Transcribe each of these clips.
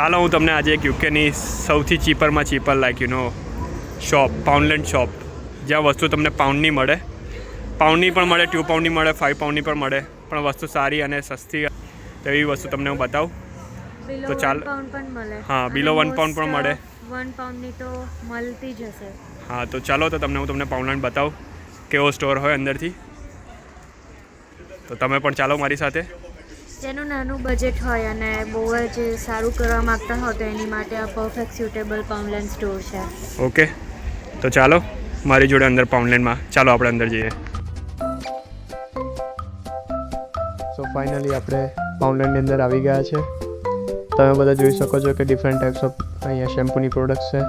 ચાલો હું તમને આજે એક યુકેની સૌથી ચીપરમાં ચીપર શોપ પાઉન્ડલેન્ડ શોપ જ્યાં વસ્તુ તમને પાઉન્ડની મળે, પાઉન્ડની પણ મળે, 2 પાઉન્ડની મળે, 5 પાઉન્ડની પણ મળે, પણ વસ્તુ સારી અને સસ્તી તેવી વસ્તુ તમને હું બતાવું. તો ચાલ હા, બિલો 1 પાઉન્ડ પણ મળે, 1 પાઉન્ડની તો મળતી જ હશે. હા, તો ચાલો તો હું તમને પાઉન્ડલેન્ડ બતાવું કેવો સ્ટોર હોય અંદરથી. તો તમે પણ ચાલો મારી સાથે. જેનું નાનું બજેટ હોય અને બહુ જ સારું કરવા માગતા હોય તો એની માટે આ પરફેક્ટ સ્યુટેબલ પાઉન્ડલેન્ડ સ્ટોર છે. ઓકે, તો ચાલો મારી જોડે અંદર પાઉન્ડલેન્ડમાં. ચાલો આપણે અંદર જઈએ. સો ફાઇનલી આપણે પાઉન્ડલેન્ડની અંદર આવી ગયા છે. તમે બધા જોઈ શકો છો કે ડિફરન્ટ ટાઈપ્સ ઓફ અહીંયા શેમ્પૂની પ્રોડક્ટ્સ છે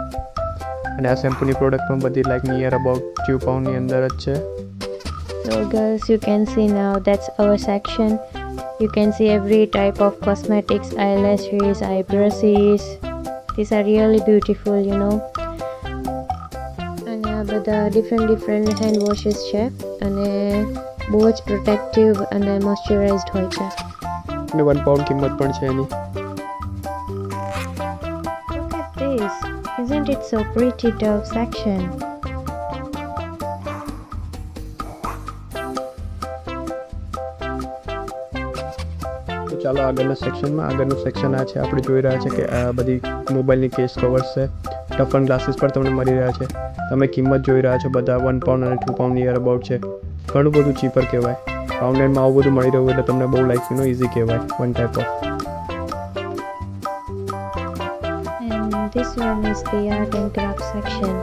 અને આ શેમ્પૂની પ્રોડક્ટ પણ બધી લાઈક નિયર અબાઉટ 2 પાઉન્ડની અંદર જ છે. So girls, you can see now that's our section. You can see every type of cosmetics, eyelashes, eyebrushes. These are really beautiful, you know. અને આ બધા different hand washes છે અને બહુ જ પ્રોટેક્ટિવ અને મોઇશ્ચરાઇઝ્ડ હોય છે. અને 1 પાઉન્ડ કિંમત પણ છે એની. Look at this. Isn't it so pretty, Dove section? ચાલો આગળનું સેક્શન આ છે. આપણે જોઈ રહ્યા છે કે આ બધી મોબાઈલની કેસ કવર્સ છે, ટફન ગ્લાસીસ પણ તમને મળી રહ્યા છે. તમે કિંમત જોઈ રહ્યા છો બધા 1 પાઉન્ડ અને 2 પાઉન્ડ નિયર અબાઉટ છે. ઘણું બધું ચીપર કહેવાય. પાઉન્ડલેન્ડમાં આવું બધું મળી રહ્યું એટલે તમને બહુ ઇઝી કહેવાય. One type of. And this one is the art and craft section.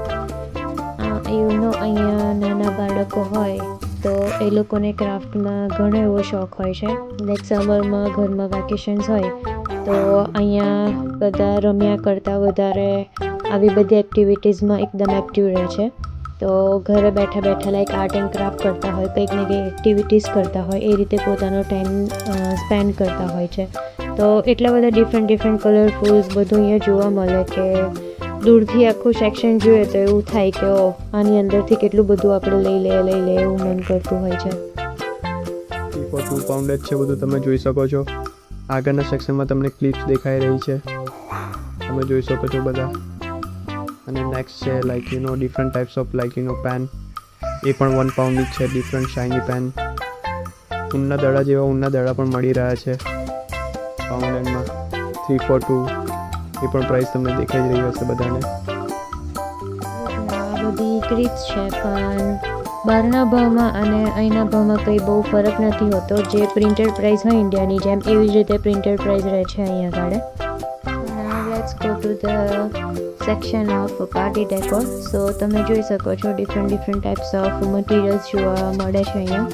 અહીંયા નાના બાળકો હોય તો એ લોકોને ક્રાફ્ટમાં ઘણો એવો શોખ હોય છે. લાઈક સમરમાં ઘરમાં વેકેશન્સ હોય તો અહીંયા બધા રમ્યા કરતાં વધારે આવી બધી એક્ટિવિટીઝમાં એકદમ એક્ટિવ રહે છે. તો ઘરે બેઠા લાઈક આર્ટ એન્ડ ક્રાફ્ટ કરતા હોય, કંઈક ને કંઈક એક્ટિવિટીઝ કરતા હોય, એ રીતે પોતાનો ટાઈમ સ્પેન્ડ કરતા હોય છે. તો એટલા બધા ડિફરન્ટ કલરફુલ્સ બધું અહીંયા જોવા મળે કે દૂરથી આખું સેક્શન જોઈએ તો એવું થાય કે આની અંદરથી કેટલું બધું આપણે લઈ લે એવું મન કરતું હોય છે. 2 પાઉન્ડ જ છે બધું, તમે જોઈ શકો છો. આગળના સેક્શનમાં તમને ક્લિપ્સ દેખાઈ રહી છે, તમે જોઈ શકો છો બધા. અને નેક્સ્ટ છે ડિફરન્ટ ટાઈપ્સ ઓફ પેન. એ પણ 1 પાઉન્ડની જ છે. ડિફરન્ટ શાઇની પેન, ઊનના દડા જેવા ઊનના દડા પણ મળી રહ્યા છે પાઉન્ડલેન્ડમાં. 3 for 2 એ પણ પ્રાઇસ તમને દેખાઈ જ રહી હશે બધાને. આ બધી ક્લિપ્સ છે પણ બહારના ભાવમાં અને અહીંના ભાવમાં કંઈ બહુ ફરક નથી હોતો. જે પ્રિન્ટેડ પ્રાઇસ હોય ઇન્ડિયાની જેમ એવી જ રીતે પ્રિન્ટેડ પ્રાઇસ રહે છે અહીંયા આગળ. Now let's go to the section of party decor. So તમે જોઈ શકો છો ડિફરન્ટ ટાઈપ્સ ઓફ મટીરિયલ્સ જોવા મળે છે અહીંયા.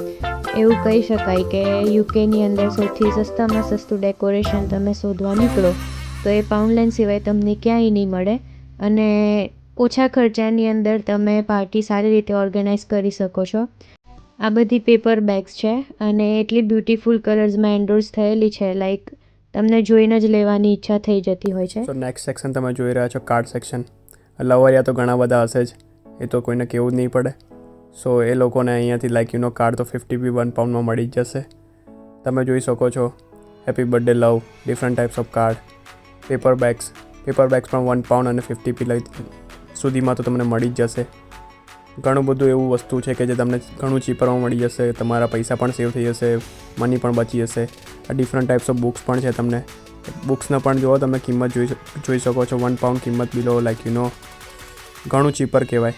એવું કહી શકાય કે યુકેની અંદર સૌથી સસ્તામાં સસ્તું ડેકોરેશન તમે શોધવા નીકળો તો એ પાઉન્ડલેન્ડ સિવાય તમને ક્યાંય નહીં મળે. અને ઓછા ખર્ચાની અંદર તમે પાર્ટી સારી રીતે ઓર્ગેનાઇઝ કરી શકો છો. આ બધી પેપર બેગ્સ છે અને એટલી બ્યુટીફુલ કલર્સમાં એન્ડોર્સ થયેલી છે, લાઈક તમને જોઈને જ લેવાની ઈચ્છા થઈ જતી હોય છે. સો નેક્સ્ટ સેક્શન તમે જોઈ રહ્યા છો કાર્ડ સેક્શન. લવરિયા તો ઘણા બધા હશે જ, એ તો કોઈને કહેવું જ નહીં પડે. સો એ લોકોને અહીંયાથી કાર્ડ તો 50p 1 પાઉન્ડમાં મળી જ જશે. તમે જોઈ શકો છો happy birthday love, different types of card, paper bags પણ 1 પાઉન્ડ અને 50p સુધીમાં તો તમને મળી જ જશે. ઘણું બધું એવું વસ્તુ છે કે જે તમને ઘણું ચીપરમાં મળી જશે. તમારા પૈસા પણ સેવ થઈ જશે, મની પણ બચી જશે. આ ડિફરન્ટ ટાઈપ્સ ઓફ બુક્સ પણ છે. તમને બુક્સને પણ જુઓ, તમે કિંમત જોઈ શકો છો. 1 પાઉન્ડ કિંમત બિલો ઘણું ચીપર કહેવાય.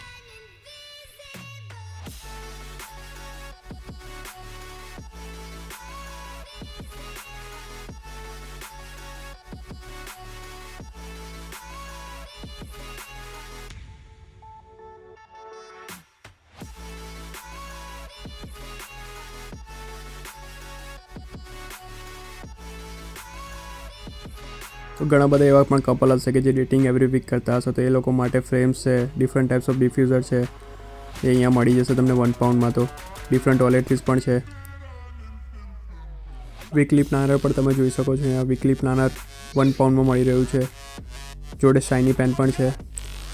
તો ઘણા બધા એવા પણ કપલ હશે કે જે ડેટિંગ એવરી વીક કરતા હશે, તો એ લોકો માટે ફ્રેમ્સ છે, ડિફરન્ટ ટાઈપ્સ ઓફ ડિફ્યુઝર છે, એ અહીંયા મળી જશે તમને 1 પાઉન્ડમાં. તો ડિફરન્ટ ટોયલેટરીઝ પણ છે. વીકલી પ્લાનર પણ તમે જોઈ શકો છો. અહીંયા વીકલી પ્લાનર 1 પાઉન્ડમાં મળી રહ્યું છે. જોડે શાઇની પેન પણ છે.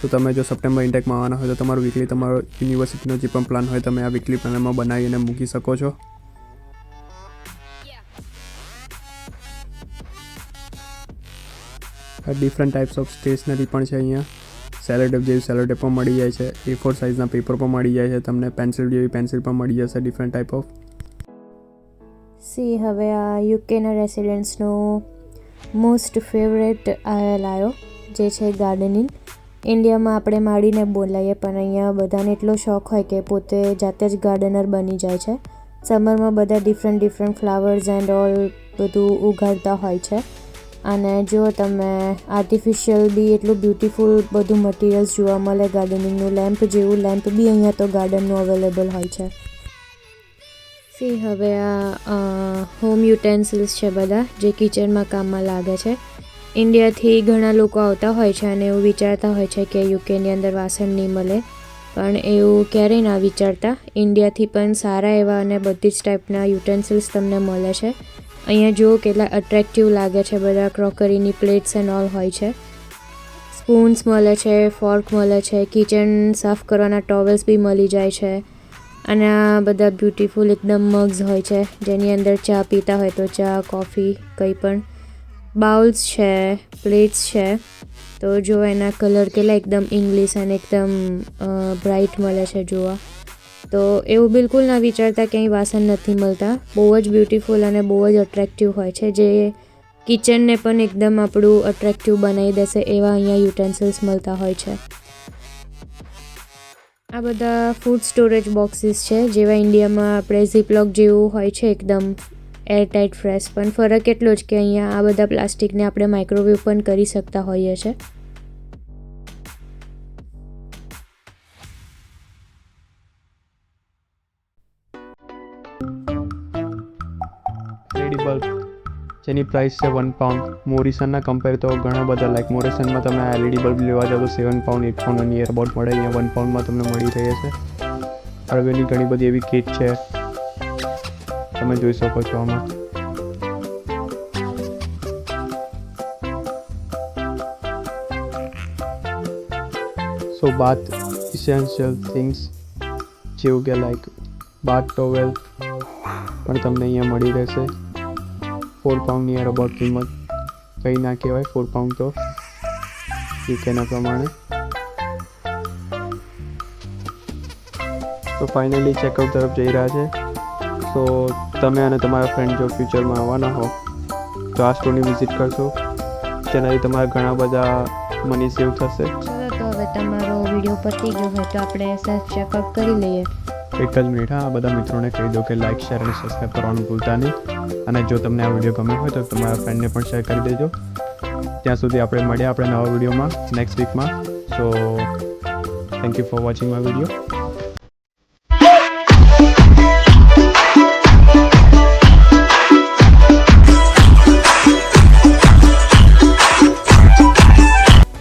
તો તમે જો સપ્ટેમ્બર ઇન્ટેકમાં આવવાના હોય તો તમારો યુનિવર્સિટીનો જે પણ પ્લાન હોય તમે આ વીકલી પ્લાનરમાં બનાવીને મૂકી શકો છો. ડિફરન્ટ ટાઈપ્સ ઓફ સ્ટેશનરી પણ છે અહીંયા. સેલો ટેપ જેવી સેલો ટેપ પણ મળી જાય છે. A4 સાઇઝના પેપર પણ મળી જાય છે તમને. પેન્સિલ જેવી પેન્સિલ પણ મળી જશે ડિફરન્ટ ટાઈપ ઓફ. સી હવે આ યુકેના રેસિડન્ટ્સનો મોસ્ટ ફેવરેટ લાયો જે છે ગાર્ડનિંગ. ઇન્ડિયામાં આપણે માંડીને બોલાવીએ પણ અહીંયા બધાને એટલો શોખ હોય કે પોતે જાતે જ ગાર્ડનર બની જાય છે. સમરમાં બધા ડિફરન્ટ ફ્લાવર્સ એન્ડ ઓલ બધું ઉગાડતા હોય છે. અને જો તમે આર્ટિફિશિયલ બી એટલું બ્યુટિફુલ બધું મટીરિયલ્સ જોવા મળે ગાર્ડનિંગનું. લેમ્પ જેવું લેમ્પ બી અહીંયા તો ગાર્ડનનું અવેલેબલ હોય છે. સી હવે આ હોમ યુટેન્સિલ્સ છે બધા જે કિચનમાં કામમાં લાગે છે. ઇન્ડિયાથી ઘણા લોકો આવતા હોય છે અને એવું વિચારતા હોય છે કે યુકેની અંદર વાસણ નહીં મળે, પણ એવું ક્યારેય ના વિચારતા. ઇન્ડિયાથી પણ સારા એવા અને બધી જ ટાઈપના યુટેન્સિલ્સ તમને મળે છે. અહીંયા જુઓ કેટલા અટ્રેક્ટિવ લાગે છે. બધા ક્રોકરીની પ્લેટ્સ એન્ડ ઓલ હોય છે. સ્પૂન્સ મળે છે, ફોર્ક મળે છે, કિચન સાફ કરવાના ટોવેલ્સ બી મળી જાય છે. અને આ બધા બ્યુટિફુલ એકદમ મગ્સ હોય છે જેની અંદર ચા પીતા હોય તો ચા, કોફી કંઈ પણ. બાઉલ્સ છે, પ્લેટ્સ છે. તો જો એના કલર કેટલા એકદમ ઇંગ્લિશ અને એકદમ બ્રાઇટ મળે છે જોવા. તો એવું બિલકુલ ના વિચારતા ક્યાંય વાસણ નથી મળતા. બહુ જ બ્યુટિફુલ અને બહુ જ અટ્રેક્ટિવ હોય છે જે કિચનને પણ એકદમ આપણું અટ્રેક્ટિવ બનાવી દેશે એવા અહીંયા યુટેન્સિલ્સ મળતા હોય છે. આ બધા ફૂડ સ્ટોરેજ બોક્સીસ છે જેવા ઇન્ડિયામાં આપણે ઝીપલોક જેવું હોય છે એકદમ એરટાઇટ ફ્રેશ. પણ ફરક એટલો જ કે અહીંયા આ બધા પ્લાસ્ટિકને આપણે માઇક્રોવેવ પણ કરી શકતા હોઈએ છીએ. LED બલ્બ જેની પ્રાઇસ છે £1. મોરિસનના કમ્પેર તો ઘણા બધા લાઈક મોરિસનમાં તમે આ LED બલ્બ લેવા જાઓ તો £7, £8 નિયર અબાઉટ મળે. અહીંયા £1 તમને મળી રહે છે. હળવેની ઘણી બધી એવી કીટ છે તમે જોઈ શકો છો આમાં. સો બાથ ઇસેન્શિયલ થિંગ્સ જેવું કે લાઈક બાથ ટોવેલ પણ તમને અહીંયા મળી રહેશે. £4 નિયર અબાઉટ કિંમત. કંઈ ના કહેવાય, £4 તો યુકેના પ્રમાણે. તો ફાઇનલી ચેકઆઉટ તરફ જઈ રહ્યા છે. સો તમે અને તમારા ફ્રેન્ડ જો ફ્યુચરમાં આવવાના હો તો આ સ્ટોરની વિઝિટ કરશો. જેનાથી તમારા ઘણા બધા મની સેવ થશે. ચલો તો હવે તમારો વિડીયો પતી ગયો હોય તો આપણે સેલ્ફ ચેકઆઉટ કરી લઈએ. એક જ મિનિટ. હા, બધા મિત્રોને કહી દો કે લાઇક, શેર અને સબસ્ક્રાઈબ કરવાનું ભૂલતા નહીં. અને જો તમને આ વિડીયો ગમ્યો હોય તો તમારા ફ્રેન્ડને પણ શેર કરી દેજો. ત્યાં સુધી આપણે મળીએ આપણે નવા વિડીયોમાં નેક્સ્ટ વીકમાં. So thank you for watching my video.